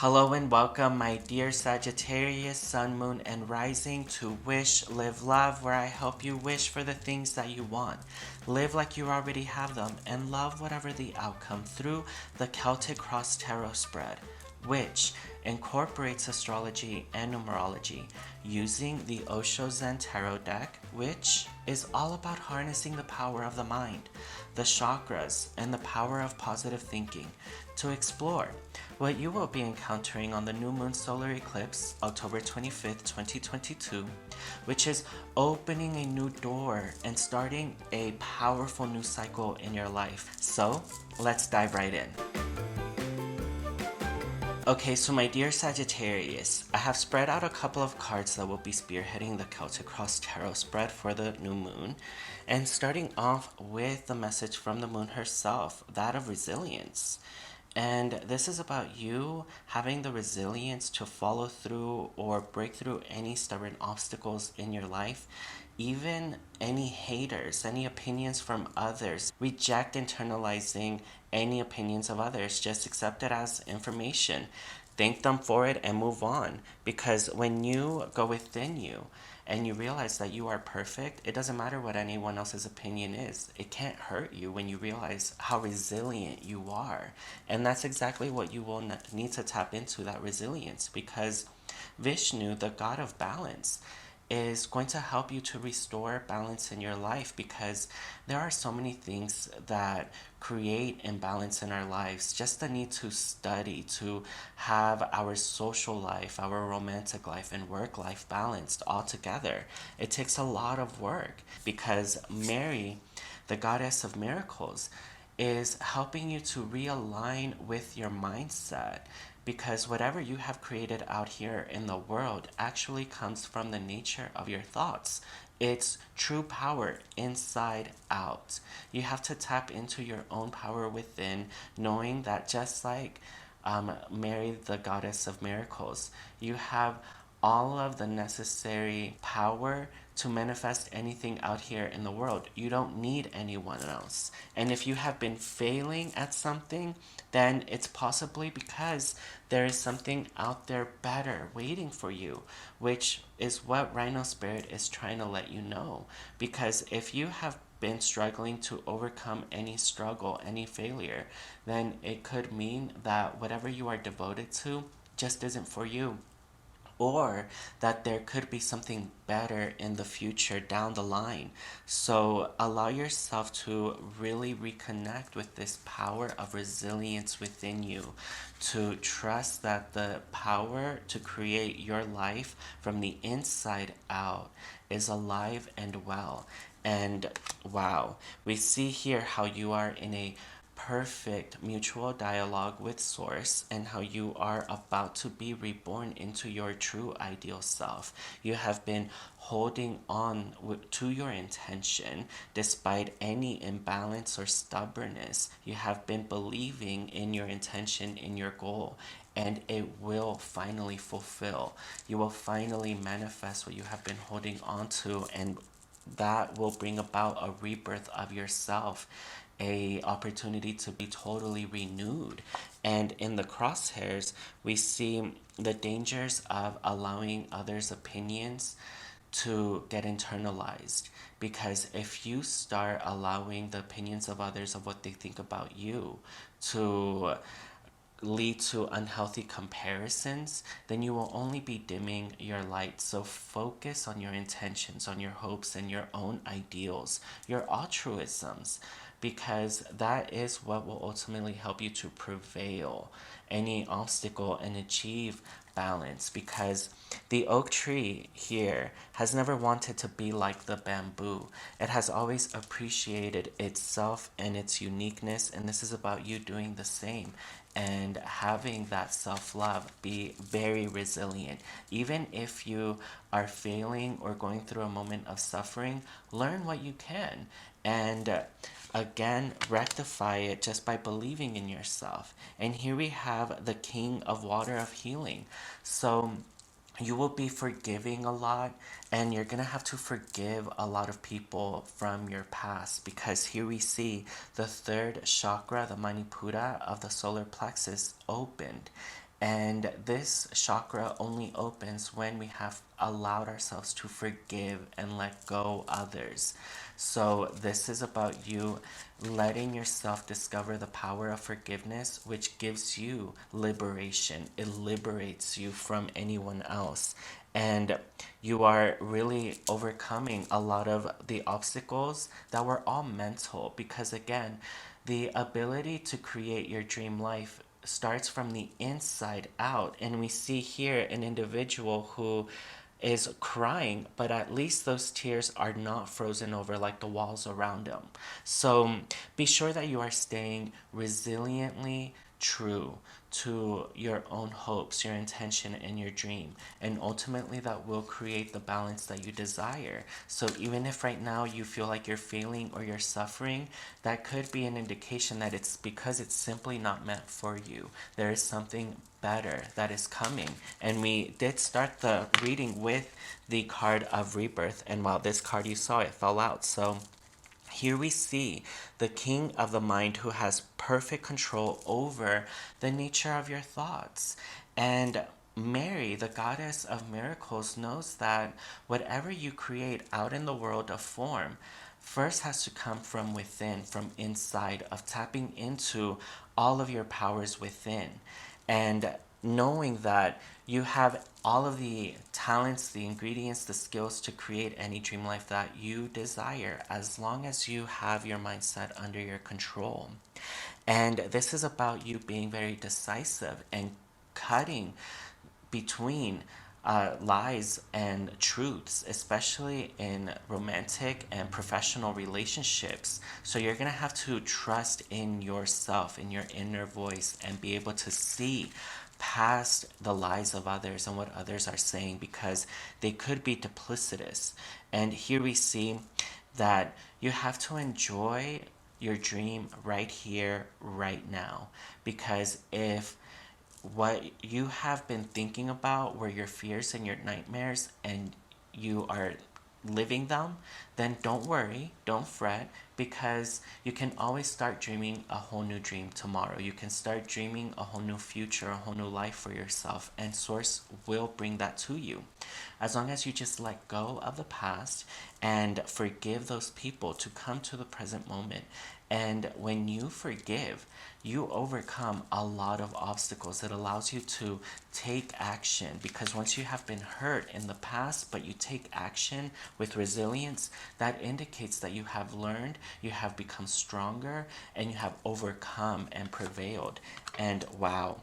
Hello and welcome, my dear Sagittarius, Sun, Moon, and Rising, to Wish, Live, Love, where I help you wish for the things that you want. Live like you already have them, and love whatever the outcome through the Celtic Cross Tarot spread, which incorporates astrology and numerology using the Osho Zen Tarot deck, which is all about harnessing the power of the mind, the chakras, and the power of positive thinking to explore what you will be encountering on the new moon solar eclipse, October 25th, 2022, which is opening a new door and starting a powerful new cycle in your life. So, let's dive right in. Okay, so my dear Sagittarius, I have spread out a couple of cards that will be spearheading the Celtic Cross Tarot spread for the new moon. And starting off with the message from the moon herself, that of resilience. And this is about you having the resilience to follow through or break through any stubborn obstacles in your life, even any haters, any opinions from others. Reject internalizing any opinions of others. Just accept it as information. Thank them for it and move on. Because when you go within you and you realize that you are perfect, it doesn't matter what anyone else's opinion is. It can't hurt you when you realize how resilient you are. And that's exactly what you will need to tap into, that resilience, because Vishnu, the god of balance, is going to help you to restore balance in your life, because there are so many things that create imbalance in our lives. Just the need to study, to have our social life, our romantic life, and work life balanced all together. It takes a lot of work, because Mary, the goddess of miracles, is helping you to realign with your mindset, because whatever you have created out here in the world actually comes from the nature of your thoughts. It's true power inside out. You have to tap into your own power within, knowing that just like Mary, the goddess of miracles, you have all of the necessary power to manifest anything out here in the world. You don't need anyone else. And if you have been failing at something, then it's possibly because there is something out there better waiting for you, which is what Rhino Spirit is trying to let you know. Because if you have been struggling to overcome any struggle, any failure, then it could mean that whatever you are devoted to just isn't for you, or that there could be something better in the future down the line. So allow yourself to really reconnect with this power of resilience within you, to trust that the power to create your life from the inside out is alive and well. And wow, we see here how you are in a perfect mutual dialogue with Source, and how you are about to be reborn into your true ideal self. You have been holding on to your intention despite any imbalance or stubbornness. You have been believing in your intention, in your goal, and it will finally fulfill. You will finally manifest what you have been holding on to, and that will bring about a rebirth of yourself, a opportunity to be totally renewed. And in the crosshairs, we see the dangers of allowing others' opinions to get internalized, because if you start allowing the opinions of others, of what they think about you, to lead to unhealthy comparisons, then you will only be dimming your light. So focus on your intentions, on your hopes, and your own ideals, your altruisms, because that is what will ultimately help you to prevail any obstacle and achieve balance. Because the oak tree here has never wanted to be like the bamboo. It has always appreciated itself and its uniqueness, and this is about you doing the same and having that self-love. Be very resilient. Even if you are failing or going through a moment of suffering, learn what you can, and again, rectify it just by believing in yourself. And here we have the king of water of healing. So you will be forgiving a lot, and you're gonna have to forgive a lot of people from your past, because here we see the third chakra, the manipura of the solar plexus, opened. And this chakra only opens when we have allowed ourselves to forgive and let go others. So this is about you letting yourself discover the power of forgiveness, which gives you liberation. It liberates you from anyone else. And you are really overcoming a lot of the obstacles that were all mental, because again, the ability to create your dream life starts from the inside out. And we see here an individual who is crying, but at least those tears are not frozen over like the walls around them. So be sure that you are staying resiliently true to your own hopes, your intention, and your dream. And ultimately, that will create the balance that you desire. So, even if right now you feel like you're failing or you're suffering, that could be an indication that it's because it's simply not meant for you. There is something better that is coming. And we did start the reading with the card of rebirth. And while this card you saw, it fell out. So, here we see the king of the mind who has perfect control over the nature of your thoughts. And Mary, the goddess of miracles, knows that whatever you create out in the world of form first has to come from within, from inside, of tapping into all of your powers within. And knowing that you have all of the talents, the ingredients, the skills to create any dream life that you desire, as long as you have your mindset under your control. And this is about you being very decisive and cutting between lies and truths, especially in romantic and professional relationships. So you're going to have to trust in yourself, in your inner voice, and be able to see past the lies of others and what others are saying, because they could be duplicitous. And here we see that you have to enjoy your dream right here, right now. Because if what you have been thinking about were your fears and your nightmares, and you are living them, then don't worry, don't fret, because you can always start dreaming a whole new dream tomorrow. You can start dreaming a whole new future, a whole new life for yourself, and Source will bring that to you. As long as you just let go of the past and forgive those people to come to the present moment. And when you forgive, you overcome a lot of obstacles. It allows you to take action, because once you have been hurt in the past, but you take action with resilience, that indicates that you have learned, you have become stronger, and you have overcome and prevailed. And wow,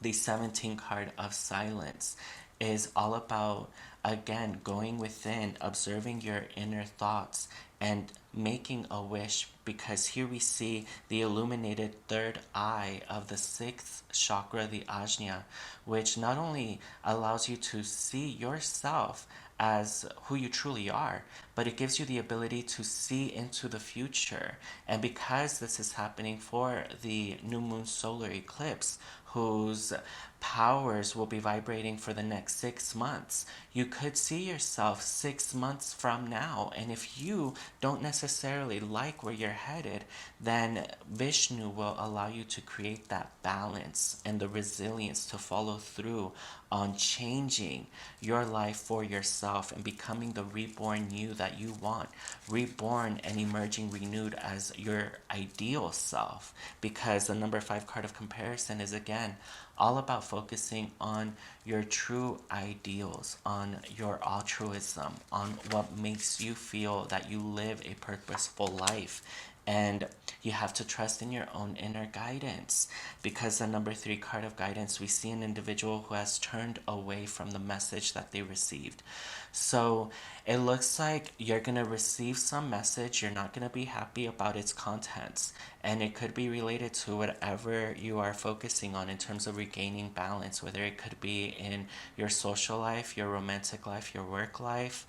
the 17 card of silence is all about, again, going within, observing your inner thoughts, and making a wish, because here we see the illuminated third eye of the sixth chakra, the ajna, which not only allows you to see yourself as who you truly are, but it gives you the ability to see into the future. And because this is happening for the new moon solar eclipse, whose powers will be vibrating for the next 6 months, you could see yourself 6 months from now. And if you don't necessarily like where you're headed, then Vishnu will allow you to create that balance and the resilience to follow through on changing your life for yourself and becoming the reborn you that you want. Reborn and emerging renewed as your ideal self. Because the number 5 card of comparison is, again, all about focusing on your true ideals, on your altruism, on what makes you feel that you live a purposeful life. And you have to trust in your own inner guidance, because the number 3 card of guidance, we see an individual who has turned away from the message that they received. So it looks like you're going to receive some message, you're not going to be happy about its contents, and it could be related to whatever you are focusing on in terms of regaining balance, whether it could be in your social life, your romantic life, your work life.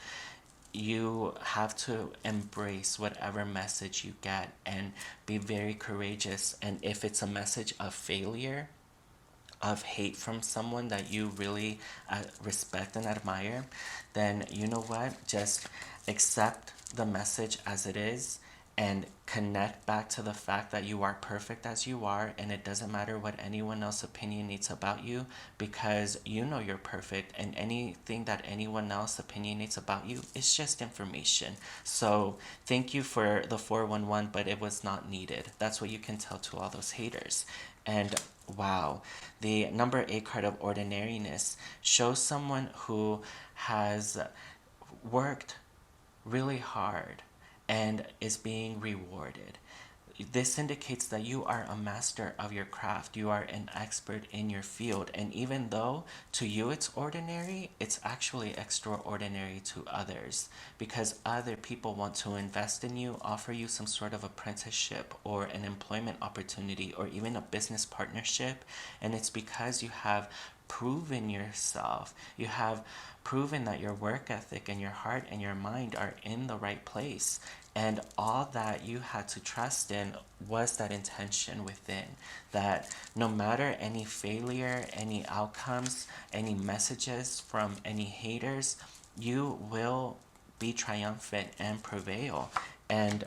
You have to embrace whatever message you get and be very courageous. And if it's a message of failure, of hate from someone that you really respect and admire, then you know what? Just accept the message as it is and connect back to the fact that you are perfect as you are, and it doesn't matter what anyone else opinionates about you, because you know you're perfect, and anything that anyone else opinionates about you is just information. So thank you for the 411, but it was not needed. That's what you can tell to all those haters. And wow, the number 8 card of ordinariness shows someone who has worked really hard and is being rewarded. This indicates that you are a master of your craft. You are an expert in your field. And even though to you it's ordinary, it's actually extraordinary to others, because other people want to invest in you, offer you some sort of apprenticeship or an employment opportunity or even a business partnership. And it's because you have proven yourself. You have proven that your work ethic and your heart and your mind are in the right place. And all that you had to trust in was that intention within. That no matter any failure, any outcomes, any messages from any haters, you will be triumphant and prevail. And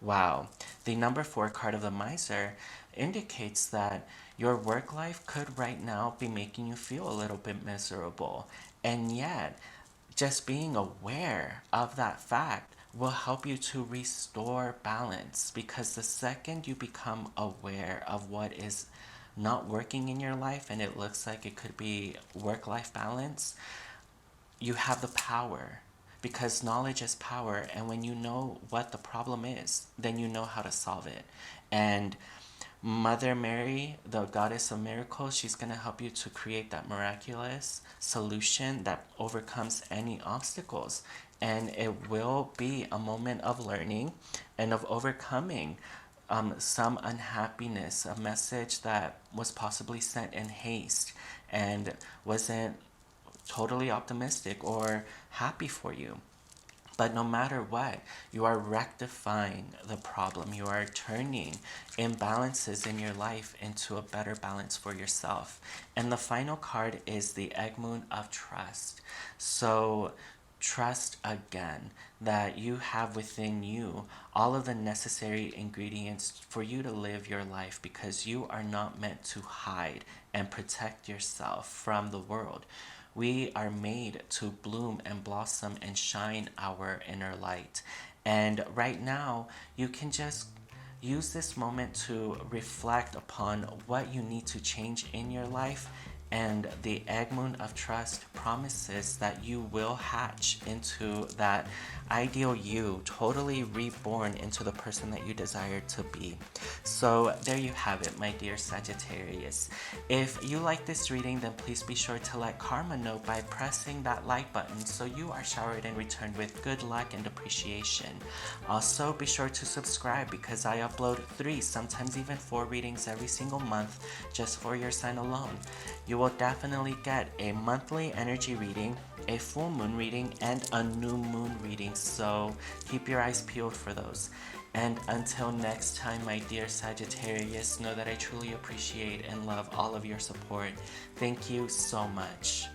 wow, the number 4 card of the miser indicates that your work life could right now be making you feel a little bit miserable. And yet, just being aware of that fact will help you to restore balance, because the second you become aware of what is not working in your life and it looks like it could be work-life balance, you have the power, because knowledge is power. And when you know what the problem is, then you know how to solve it. And Mother Mary, the goddess of miracles, she's going to help you to create that miraculous solution that overcomes any obstacles. And it will be a moment of learning and of overcoming some unhappiness, a message that was possibly sent in haste and wasn't totally optimistic or happy for you. But no matter what, you are rectifying the problem. You are turning imbalances in your life into a better balance for yourself. And the final card is the Egg Moon of Trust. So trust again that you have within you all of the necessary ingredients for you to live your life, because you are not meant to hide and protect yourself from the world. We are made to bloom and blossom and shine our inner light. And right now, you can just use this moment to reflect upon what you need to change in your life. And the Egg Moon of Trust promises that you will hatch into that ideal you, totally reborn into the person that you desire to be. So there you have it, my dear Sagittarius. If you like this reading, then please be sure to let Karma know by pressing that like button so you are showered in return with good luck and appreciation. Also, be sure to subscribe, because I upload 3, sometimes even 4 readings every single month just for your sign alone. You will definitely get a monthly energy reading, a full moon reading, and a new moon reading, so keep your eyes peeled for those. And until next time, my dear Sagittarius, know that I truly appreciate and love all of your support. Thank you so much.